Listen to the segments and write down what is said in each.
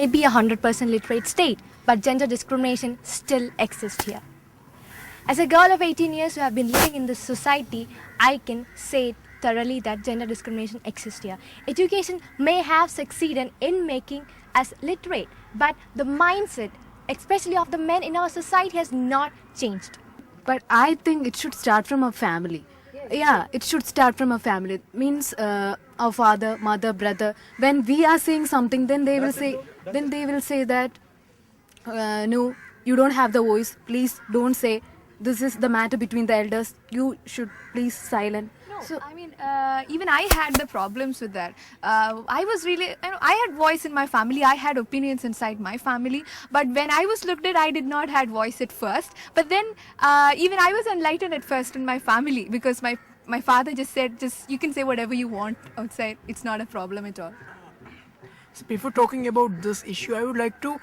may be a 100% literate state, but gender discrimination still exists here. As a girl of 18 years who have been living in this society, I can say thoroughly that gender discrimination exists here. Education may have succeeded in making us literate, but the mindset, especially of the men in our society, has not changed. But I think it should start from a family. Yeah, it should start from a family. It means our father, mother, brother. When we are saying something, then they will say that no, you don't have the voice. Please don't say. This is the matter between the elders. You should please silent. So I mean, even I had the problems with that. I was really, I had voice in my family. I had opinions inside my family. But when I was looked at, I did not had voice at first. But then even I was enlightened at first in my family because my father just said, just you can say whatever you want outside. It's not a problem at all. So before talking about this issue, I would like to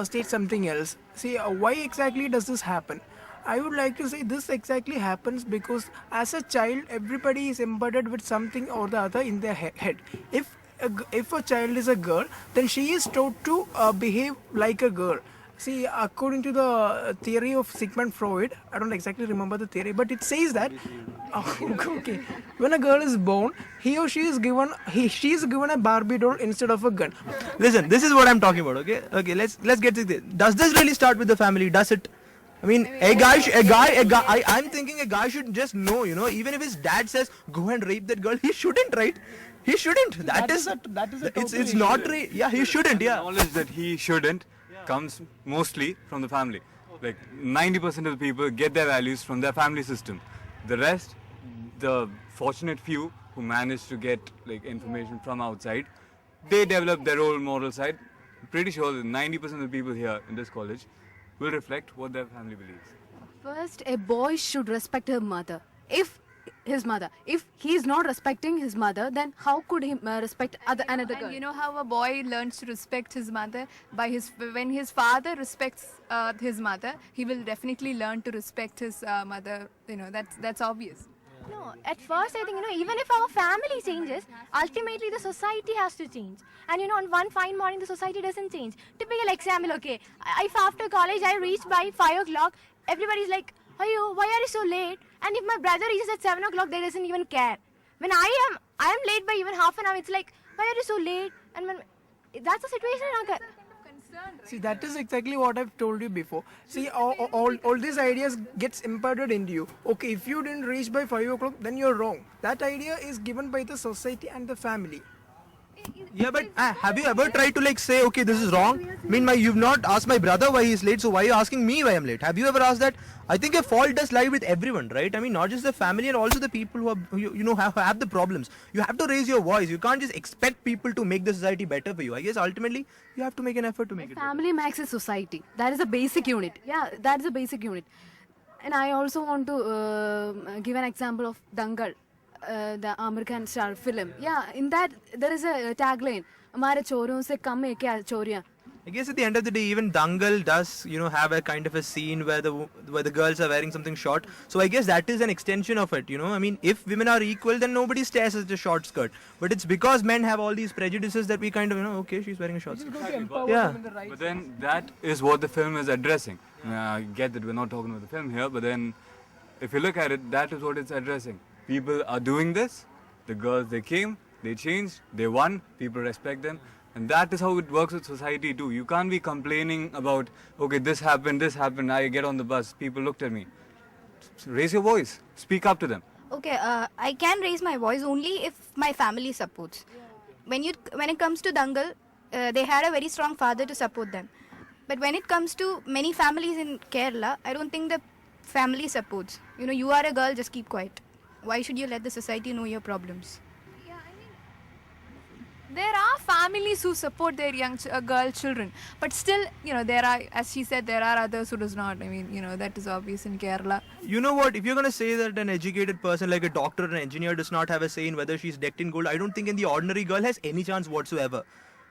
state something else. See, why exactly does this happen? I would like to say this exactly happens because as a child, everybody is embedded with something or the other in their head. If a child is a girl, then she is taught to behave like a girl. See, according to the theory of Sigmund Freud, I don't exactly remember the theory, but it says that okay, when a girl is born, he or she is given a Barbie doll instead of a gun. Listen, this is what I'm talking about. Okay. Let's get to this. Does this really start with the family? Does it? I mean, a guy. I'm thinking a guy should just know. Even if his dad says go and rape that girl, he shouldn't, right? He shouldn't. That is it's not right. Yeah, he shouldn't. Yeah. Knowledge that he shouldn't comes mostly from the family. Like 90% of the people get their values from their family system. The rest, the fortunate few who manage to get like information from outside, they develop their own moral side. Pretty sure that 90% of the people here in this college will reflect what their family believes. First, a boy should respect his mother. If he is not respecting his mother, then how could he respect another girl? And you know how a boy learns to respect his mother when his father respects his mother, he will definitely learn to respect his mother. That's obvious. No, at first I think, even if our family changes, ultimately the society has to change. And on one fine morning the society doesn't change. Typical example, okay, if after college I reach by 5 o'clock, everybody's like, Ayo, why are you so late? And if my brother reaches at 7 o'clock, they doesn't even care. When I am late by even half an hour, it's like, why are you so late? And when that's the situation. See, that is exactly what I've told you before. See, all these ideas gets imparted into you. Okay, if you didn't reach by 5 o'clock, then you're wrong. That idea is given by the society and the family. Yeah, but have you ever tried to say, okay, this is wrong? I mean, you've not asked my brother why he's late, so why are you asking me why I'm late? Have you ever asked that? I think a fault does lie with everyone, right? I mean, not just the family and also the people who have the problems. You have to raise your voice. You can't just expect people to make the society better for you. I guess ultimately you have to make an effort to make it better. Family makes a society. That is a basic unit. Yeah, that is a basic unit. And I also want to give an example of Dangal. The American star film. Yeah, in that there is a tagline. हमारे चोरों से कम है क्या चोरियां? I guess at the end of the day, even Dangal does, have a kind of a scene where the girls are wearing something short. So I guess that is an extension of it. I mean, if women are equal, then nobody stares at a short skirt. But it's because men have all these prejudices that we kind of, okay, she's wearing a short skirt. Yeah. But then that is what the film is addressing. I get that we're not talking about the film here, but then if you look at it, that is what it's addressing. People are doing this. The girls, they came, they changed, they won, people respect them. And that is how it works with society too. You can't be complaining about, okay, this happened, I get on the bus, people looked at me. Raise your voice, speak up to them. Okay, I can raise my voice only if my family supports. When it comes to Dangal, they had a very strong father to support them. But when it comes to many families in Kerala, I don't think the family supports. You are a girl, just keep quiet. Why should you let the society know your problems? Yeah, I mean, there are families who support their young girl children, but still, there are, as she said, there are others who does not. I mean, that is obvious in Kerala. You know what? If you're going to say that an educated person like a doctor or an engineer does not have a say in whether she's decked in gold, I don't think the ordinary girl has any chance whatsoever.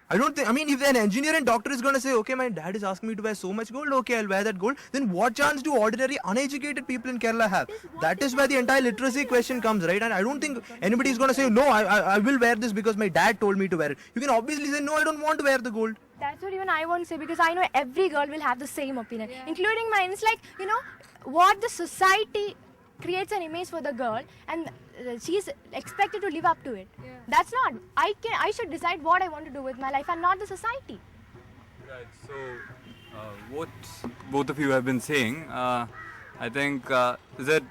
I don't think, I mean, if an engineer and doctor is going to say, okay, my dad is asking me to wear so much gold, okay, I'll wear that gold, then what chance do ordinary, uneducated people in Kerala have? That is where the entire literacy question comes, right? And I don't think anybody is going to say, no, I will wear this because my dad told me to wear it. You can obviously say, no, I don't want to wear the gold. That's what even I want to say, because I know every girl will have the same opinion, including mine. It's like, you know, what the society creates an image for the girl, and she's expected to live up to it. That's not. I should decide what I want to do with my life, and not the society. Right. So, what both of you have been saying, I think is that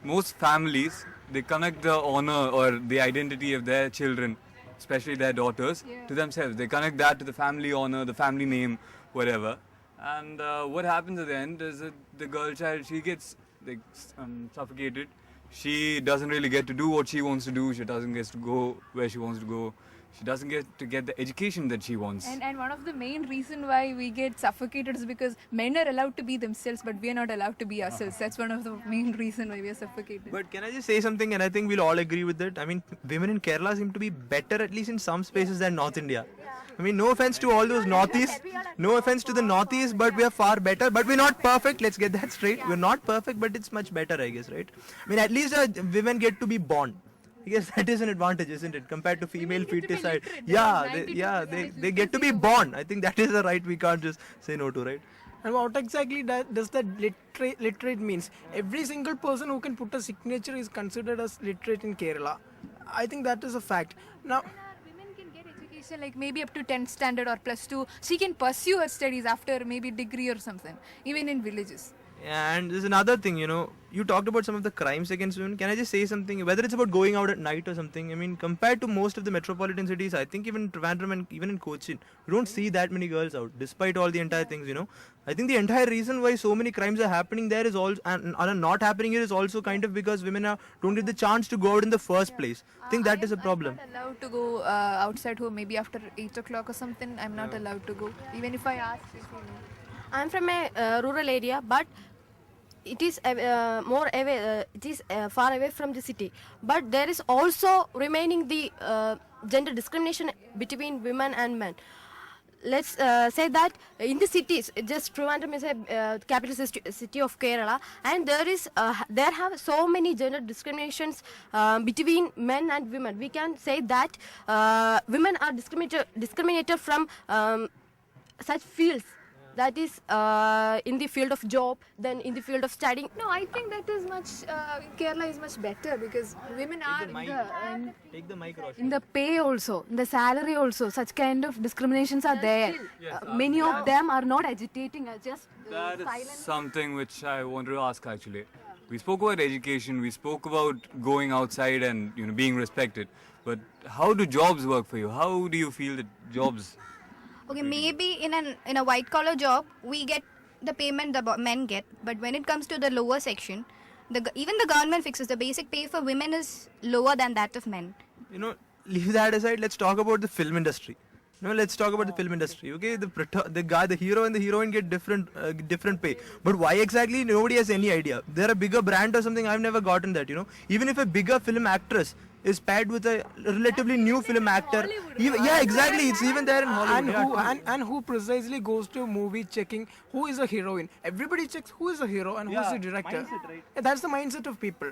most families, they connect the honor or the identity of their children, especially their daughters, to themselves. They connect that to the family honor, the family name, whatever. And what happens at the end is that the girl child, she gets like suffocated. She doesn't really get to do what she wants to do. She doesn't get to go where she wants to go. She doesn't get to get the education that she wants. And one of the main reason why we get suffocated is because men are allowed to be themselves, but we are not allowed to be ourselves. That's one of the main reason why we are suffocated. But can I just say something, and I think we'll all agree with it. I mean, women in Kerala seem to be better, at least in some spaces, than North India. I mean, no offense to all those Northeast, no offense to the Northeast, but we are far better. But we're not perfect, let's get that straight. We're not perfect, but it's much better, I guess, right? I mean, at least women get to be born. I guess that is an advantage, isn't it, compared to female feticide? Yeah, they get to be born. I think that is a right we can't just say no to, right? And what exactly does that literate means? Every single person who can put a signature is considered as literate in Kerala. I think that is a fact. Now, Women can get education like maybe up to 10th standard or plus 2. She can pursue her studies after maybe degree or something, even in villages. And there's another thing, you know, you talked about some of the crimes against women. Can I just say something? Whether it's about going out at night or something, I mean, compared to most of the metropolitan cities, I think even in Trivandrum and even in Cochin, you don't see that many girls out, despite all the entire things, you know. I think the entire reason why so many crimes are happening there is also, and are not happening here, is also kind of because women don't get the chance to go out in the first place. I think that is a problem. I'm not allowed to go outside home maybe after 8 o'clock or something. I'm not allowed to go, even if I ask. I'm from a rural area, but it is more away. It is far away from the city. But there is also remaining the gender discrimination between women and men. Let's say that in the cities, just Trivandrum is a capital city of Kerala, and there have so many gender discriminations between men and women. We can say that women are discriminated from such fields. That is in the field of job, then in the field of studying. No, I think that is much, Kerala is much better because women are Take the mic, Roshni. In the pay also, in the salary also, such kind of discriminations are there. Many of them are not agitating, are just That is silent. something which I want to ask actually. We spoke about education, we spoke about going outside and being respected. But how do jobs work for you? How do you feel that jobs? Okay, maybe in a white collar job we get the payment the men get, but when it comes to the lower section, even the government fixes the basic pay for women is lower than that of men. You know, leave that aside. Let's talk about the film industry. No, let's talk about the film industry. Okay, the hero and the heroine get different pay. But why exactly? Nobody has any idea. They're a bigger brand or something. I've never gotten that. Even if a bigger film actress is paired with a relatively new film actor. Yeah, exactly. It's even there in Hollywood. And who precisely goes to a movie checking who is a heroine? Everybody checks who is the hero and who is the director. Mindset, right? Yeah, that's the mindset of people.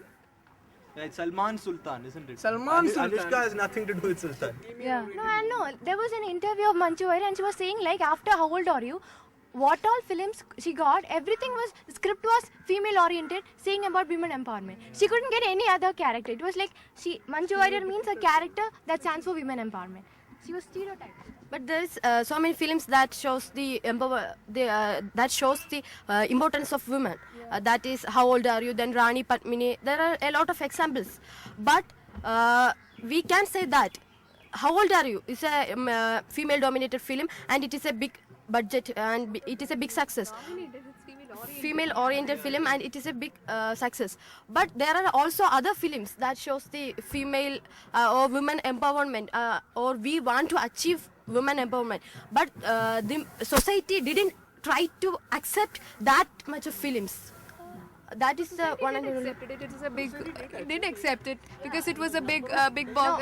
Yeah, it's Salman Sultan, isn't it? Salman Sultan. Anushka has nothing to do with Sultan. Yeah. No. There was an interview of Manju Vaര്യar, and she was saying like, after How Old Are You? What all films she got, everything was, the script was female oriented, saying about women empowerment. She couldn't get any other character. It was like, Manju Vaര്യar means a character that stands for women empowerment. She was stereotyped. But there is so many films that shows the importance of women. That is How Old Are You? Then Rani Padmini. There are a lot of examples. But we can say that How Old Are You? Is a female-dominated film, and it is a big budget and it is a big success. Female-oriented film, and it is a big success. But there are also other films that shows the female or women empowerment, or we want to achieve women empowerment. But the society didn't try to accept that much of films. That is the one and only. It is a big. Did accept it because it was a big ball.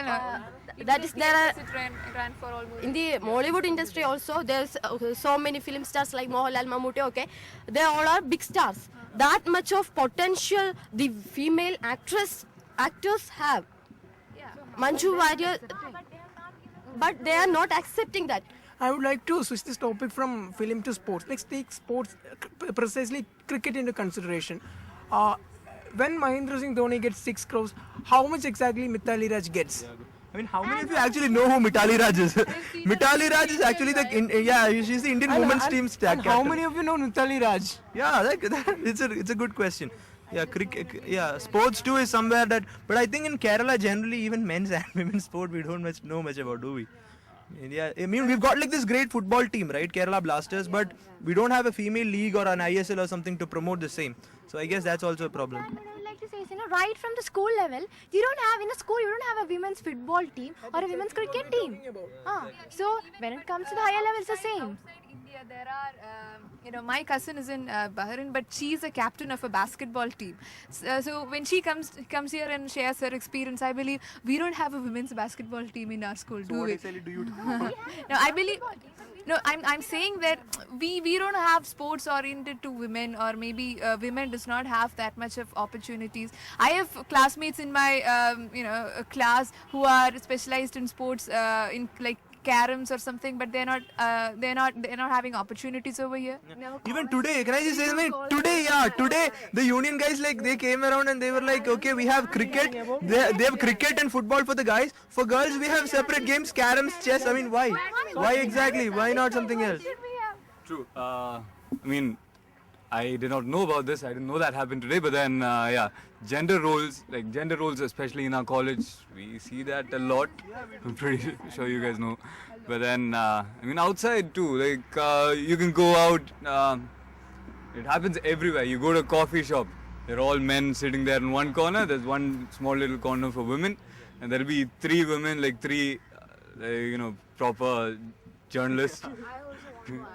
that is there are It ran for almost. in the Mollywood industry also. There's so many film stars like Mohanlal, Mammootty. Okay, they all are big stars. That much of potential the female actors have. Manju Warrior, but they are not accepting that. I would like to switch this topic from film to sports. Let's take sports, precisely cricket, into consideration. When Mahendra Singh Dhoni gets 6 crores, how much exactly Mithali Raj gets? I mean, how many of you actually know who Mitali Raj is? Mitali Raj is actually she's the Indian women's team's And how captain. many of you know Mithali Raj? Yeah, it's a good question. Yeah, sports too is somewhere that, but I think in Kerala generally even men's and women's sport we don't know much about, do we? Yeah, I mean we've got like this great football team, right? Kerala Blasters, but we don't have a female league or an ISL or something to promote the same. So I guess that's also a problem. What I would like to say is, right from the school level, you don't have a women's football team or a women's cricket team. So when it comes to the higher level, it's the same. Outside India, there are, my cousin is in Bahrain, but she's a captain of a basketball team. So when she comes here and shares her experience, I believe we don't have a women's basketball team in our school, do we? Do you No, I believe. No, I'm saying that we don't have sports oriented to women, or maybe women does not have that much of opportunities. I have classmates in my class who are specialized in sports, in like caroms or something, but they're not having opportunities over here. Even today, can I just say something? Today the union guys, like, they came around and they were like, okay, we have cricket, they have cricket and football for the guys. For girls, we have separate games, caroms, chess. I mean, why? Why exactly? Why not something else? True. I mean, I did not know about this. I didn't know that happened today. But then, gender roles, especially in our college, we see that a lot. I'm pretty sure you guys know. But then, outside too. Like, you can go out. It happens everywhere. You go to a coffee shop. They're all men sitting there in one corner. There's one small little corner for women, and there'll be 3 women, like 3, proper journalists. Something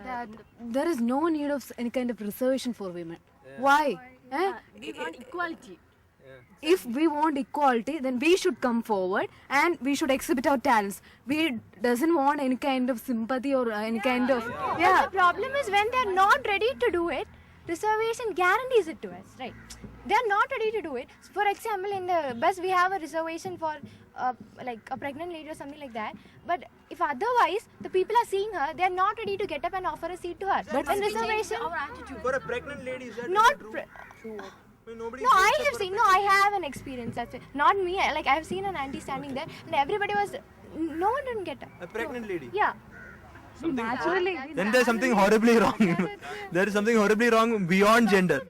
that there is no need of any kind of reservation for women. Why? Equality. If we want equality, then we should come forward and we should exhibit our talents. We doesn't want any kind of sympathy or any kind of But the problem is when they're not ready to do it, reservation guarantees it to us, right? They're not ready to do it. For example, in the bus we have a reservation for like a pregnant lady or something like that. But if otherwise the people are seeing her, they're not ready to get up and offer a seat to her. But when reservation, For a pregnant lady, is that not. true? Nobody No, I have seen. No, I have an experience. That's it. Not me. Like I have seen an auntie standing there, and everybody was. No one didn't get up. a pregnant lady. Yeah. naturally. Then there's something horribly wrong. There is something horribly wrong beyond gender.